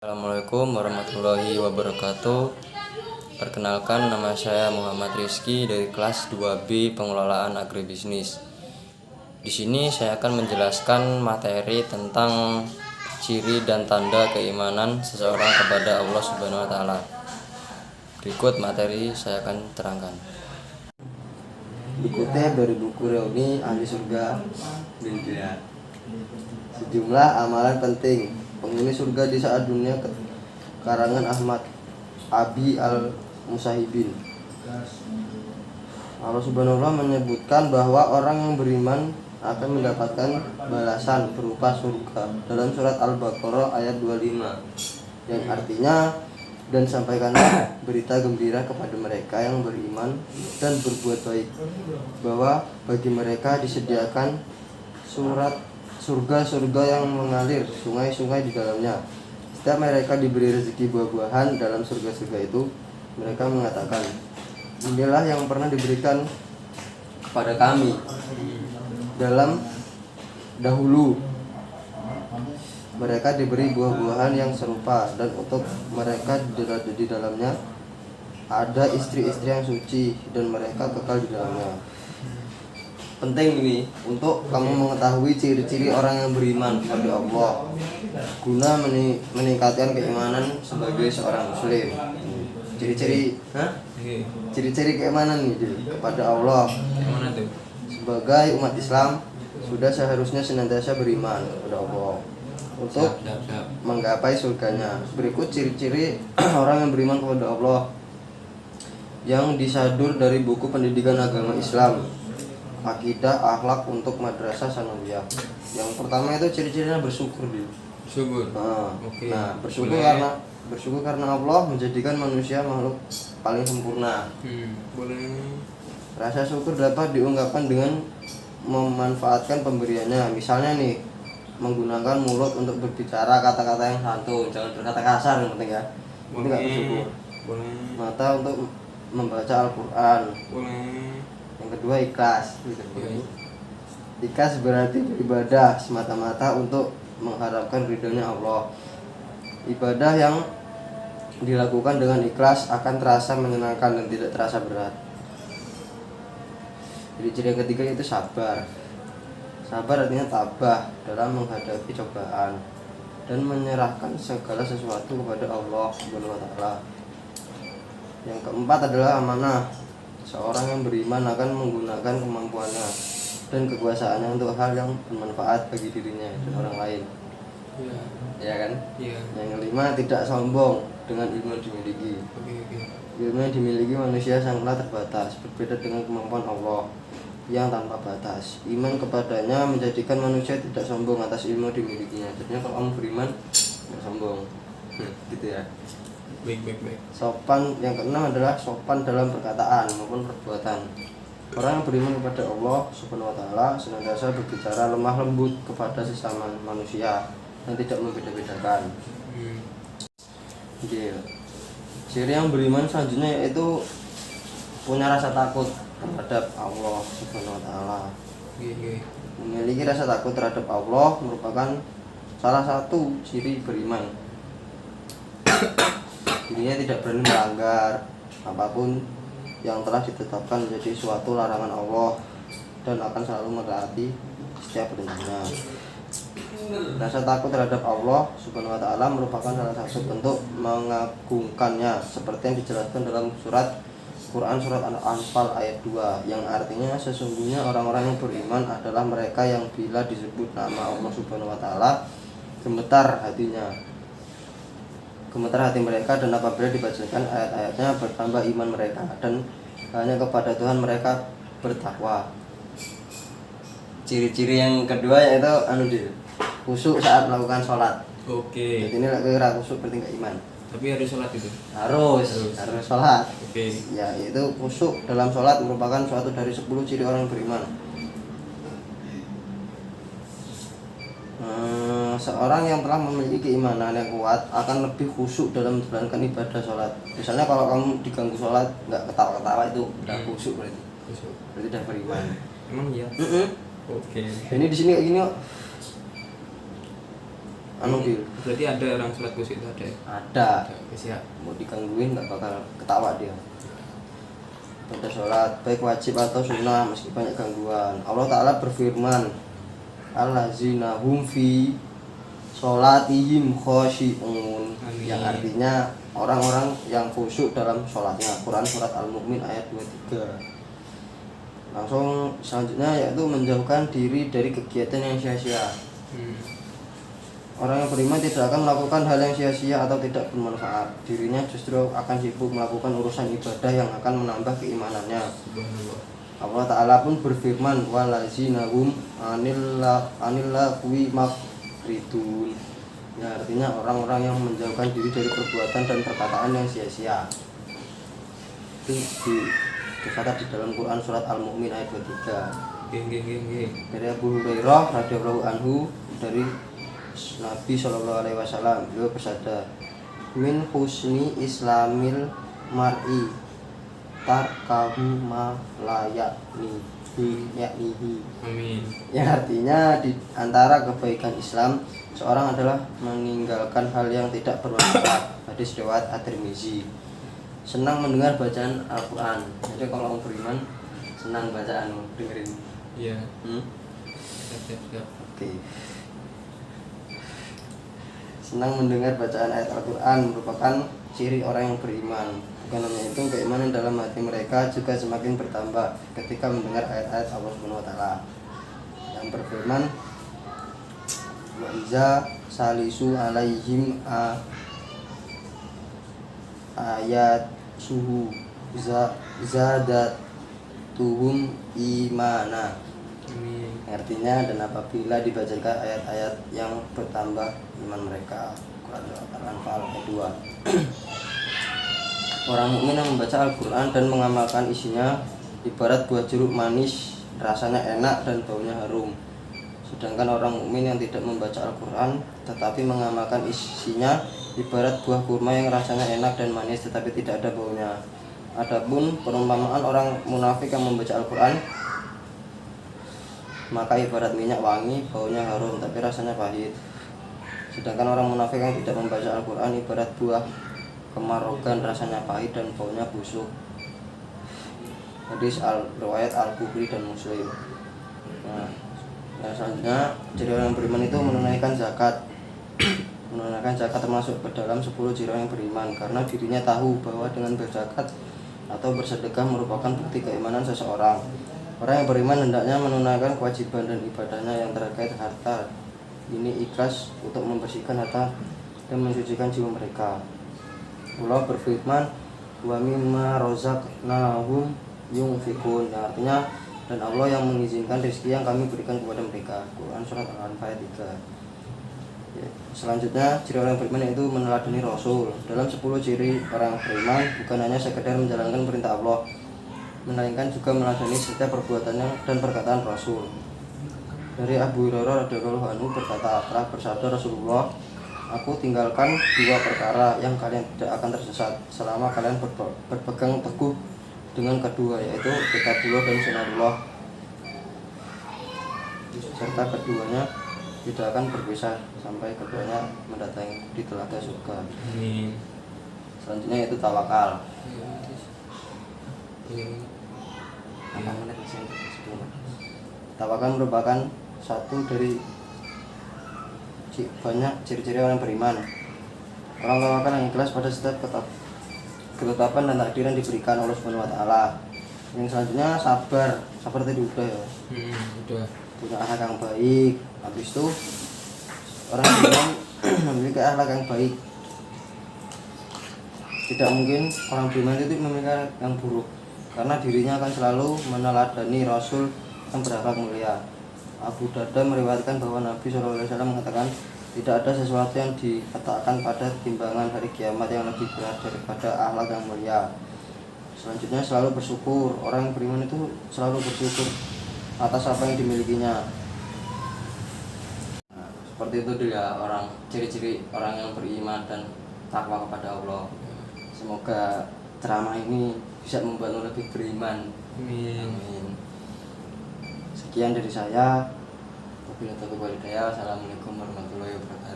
Assalamualaikum warahmatullahi wabarakatuh. Perkenalkan, nama saya Muhammad Rizky dari kelas 2B Pengelolaan Agribisnis. Di sini saya akan menjelaskan materi tentang ciri dan tanda keimanan seseorang kepada Allah Subhanahu wa taala. Berikut materi saya akan terangkan. Dikutip dari buku Reuni Ahli Surga Dunia. Sejumlah amalan penting penghuni surga di saat dunia karangan Ahmad Abi Al-Musahibin. Allah Subhanahu wa taala menyebutkan bahwa orang yang beriman akan mendapatkan balasan berupa surga dalam surat Al-Baqarah ayat 25, yang artinya, dan sampaikanlah berita gembira kepada mereka yang beriman dan berbuat baik, bahwa bagi mereka disediakan surga-surga yang mengalir sungai-sungai di dalamnya. Setiap mereka diberi rezeki buah-buahan dalam surga-surga itu, mereka mengatakan, inilah yang pernah diberikan kepada kami dalam dahulu. Mereka diberi buah-buahan yang serupa, dan untuk mereka di dalamnya ada istri-istri yang suci, dan mereka kekal di dalamnya. Penting ini untuk kamu mengetahui ciri-ciri orang yang beriman kepada Allah, guna meningkatkan keimanan sebagai seorang muslim. Ciri-ciri keimanan nih kepada Allah. Sebagai umat Islam sudah seharusnya senantiasa beriman kepada Allah untuk menggapai surganya. Berikut ciri-ciri orang yang beriman kepada Allah yang disadur dari buku pendidikan agama Islam, Akidah Akhlak untuk Madrasah Sanawiyah. Yang pertama itu ciri-cirinya bersyukur dia. Bersyukur karena Allah menjadikan manusia makhluk paling sempurna. Rasa syukur dapat diungkapkan dengan memanfaatkan pemberiannya. Misalnya nih, menggunakan mulut untuk berbicara kata-kata yang santun, jangan berkata kasar, yang penting ya. Itu nggak bersyukur. Mata untuk membaca Al-Quran. Yang kedua ikhlas. Ikhlas berarti beribadah semata-mata untuk mengharapkan ridhonya Allah. Ibadah yang dilakukan dengan ikhlas akan terasa menyenangkan dan tidak terasa berat. Jadi ciri yang ketiga itu sabar. Sabar artinya tabah dalam menghadapi cobaan dan menyerahkan segala sesuatu kepada Allah Subhanahu wa taala. Yang keempat adalah amanah. Seorang yang beriman akan menggunakan kemampuannya dan kekuasaannya untuk hal yang bermanfaat bagi dirinya dan orang lain. Ya kan? Yang kelima, tidak sombong dengan ilmu yang dimiliki. Ilmu yang dimiliki manusia sangatlah terbatas, berbeda dengan kemampuan Allah yang tanpa batas. Iman kepadanya menjadikan manusia tidak sombong atas ilmu dimilikinya. Jadinya kalau kamu beriman, tidak sombong. Gitu ya. Baik. Sopan yang keenam adalah sopan dalam perkataan maupun perbuatan. Orang yang beriman kepada Allah Subhanahu wa taala senantiasa berbicara lemah lembut kepada sesama manusia dan tidak membeda-bedakan. Ciri yang beriman selanjutnya yaitu punya rasa takut terhadap Allah Subhanahu wa taala. Memiliki rasa takut terhadap Allah merupakan salah satu ciri beriman. Dirinya tidak berani melanggar apapun yang telah ditetapkan menjadi suatu larangan Allah dan akan selalu menaati setiap perintahnya. Rasa takut terhadap Allah Subhanahu wa taala merupakan salah satu bentuk mengagungkannya, seperti yang dijelaskan dalam Quran surat Al-Anfal ayat 2, yang artinya sesungguhnya orang-orang yang beriman adalah mereka yang bila disebut nama Allah Subhanahu wa taala gemetar hati mereka, dan apabila dibacakan ayat-ayatnya bertambah iman mereka, dan hanya kepada Tuhan mereka bertakwa. Ciri-ciri yang kedua yaitu khusyuk saat melakukan sholat. Jadi ini lagi khusyuk berarti nggak iman. Tapi harus sholat itu? Harus sholat. Ya, itu khusyuk dalam sholat merupakan suatu dari 10 ciri orang beriman. Seorang yang telah memiliki keimanan yang kuat akan lebih khusyuk dalam menjalankan ibadah sholat. Misalnya kalau kamu diganggu sholat nggak ketawa-ketawa, itu udah khusyuk berarti udah beriman. Emang iya? Ini di sini kayak gini kok. anu Bil. Berarti ada orang sholat khusyuk itu ada ya? Ada. Oke, siap. Mau digangguin nggak bakal ketawa dia. Pada sholat baik wajib atau sunnah meski banyak gangguan. Allah Ta'ala berfirman, allazina hum fi sholatihim khoshi'un, Amin. yang artinya orang-orang yang khusyuk dalam sholatnya. Quran surat Al-Mu'min ayat 23. Langsung selanjutnya yaitu menjauhkan diri dari kegiatan yang sia-sia. Orang yang beriman tidak akan melakukan hal yang sia-sia atau tidak bermanfaat. Dirinya justru akan sibuk melakukan urusan ibadah yang akan menambah keimanannya. Subhanallah. Allah Ta'ala pun berfirman, walazina hum anillahwi mafridun. Ya, artinya orang-orang yang menjauhkan diri dari perbuatan dan perkataan yang sia-sia. Itu dikata di dalam Quran surat Al-Mu'min ayat 23. Geng. Dari Abu Hurairah radhiyallahu anhu, dari Nabi Shallallahu Alaihi Wasallam, beliau bersabda, min husni islamil mar'i tarkahu ma la yaknihi. Amin. Yang artinya di antara kebaikan Islam seorang adalah meninggalkan hal yang tidak bermanfaat. Hadis riwayat At-Tirmizi. Senang mendengar bacaan Al-Quran. Jadi kalau orang beriman senang bacaan, dengerin. Iya. Oke. Siap. Senang mendengar bacaan ayat Al-Quran merupakan ciri orang yang beriman. Bukan hanya itu, keimanan dalam hati mereka juga semakin bertambah ketika mendengar ayat-ayat Allah Subhanahu wa Ta'ala yang berfirman, wa iza salisu alaihim ayat suhu zadat tuhum imana. Amin. Artinya, dan apabila dibacakan ayat-ayat yang bertambah iman mereka. Quran Al-Anfal ayat 2. Orang mukmin yang membaca Al-Quran dan mengamalkan isinya ibarat buah jeruk manis, rasanya enak dan baunya harum. Sedangkan orang mukmin yang tidak membaca Al-Quran tetapi mengamalkan isinya ibarat buah kurma yang rasanya enak dan manis tetapi tidak ada baunya. Adapun perumpamaan orang munafik yang membaca Al-Quran, maka ibarat minyak wangi, baunya harum tapi rasanya pahit. Sedangkan orang munafik yang tidak membaca Al-Quran ibarat buah kemarogan, rasanya pahit dan baunya busuk. Hadis riwayat Al-Bukhari dan Muslim. Nah, selanjutnya ciri orang yang beriman itu menunaikan zakat. Menunaikan zakat termasuk ke dalam 10 ciri orang yang beriman, karena dirinya tahu bahwa dengan berzakat atau bersedekah merupakan bukti keimanan seseorang. Orang yang beriman hendaknya menunaikan kewajiban dan ibadahnya yang terkait harta. Ini ikhlas untuk membersihkan harta dan mensucikan jiwa mereka. Allah berfirman, wa mimma razaqnahum yunfikun. Yang artinya, dan Allah yang mengizinkan rezeki yang kami berikan kepada mereka. Quran surat Al-Anfal ayat 3. Ya, selanjutnya ciri orang beriman yaitu meneladani Rasul. Dalam 10 ciri orang beriman bukan hanya sekedar menjalankan perintah Allah, melainkan juga meneladani setiap perbuatannya dan perkataan Rasul. Dari Abu Hurairah radhiyallahu anhu berkata, telah bersabda Rasulullah, aku tinggalkan 2 perkara yang kalian tidak akan tersesat selama kalian berpegang teguh dengan kedua, yaitu kitabullah dan sunnatullah, serta keduanya tidak akan berpisah sampai keduanya mendatangi di telaga surga. Amin. Selanjutnya yaitu tawakal. Tawakal merupakan satu dari banyak ciri-ciri orang beriman. Orang tawakal yang ikhlas pada setiap ketetapan dan takdir yang diberikan Allah Subhanahu wa Ta'ala. Yang selanjutnya sabar. Sabar tadi udah ya. Udah. Punya akhlak yang baik. Habis itu orang beriman memiliki akhlak yang baik. Tidak mungkin orang beriman itu memiliki akhlak yang buruk, karena dirinya akan selalu meneladani Rasul yang berakhlak mulia. Abu Darda meriwayatkan bahwa Nabi SAW mengatakan, tidak ada sesuatu yang dikatakan pada timbangan hari kiamat yang lebih berat daripada akhlak yang mulia. Selanjutnya selalu bersyukur. Orang yang beriman itu selalu bersyukur atas apa yang dimilikinya. Nah, seperti itu dia orang ciri-ciri orang yang beriman dan takwa kepada Allah. Semoga ceramah ini bisa membuatmu lebih beriman. Amin. Sekian dari saya. Wabillahi taufiq wal hidayah. Assalamualaikum warahmatullahi wabarakatuh.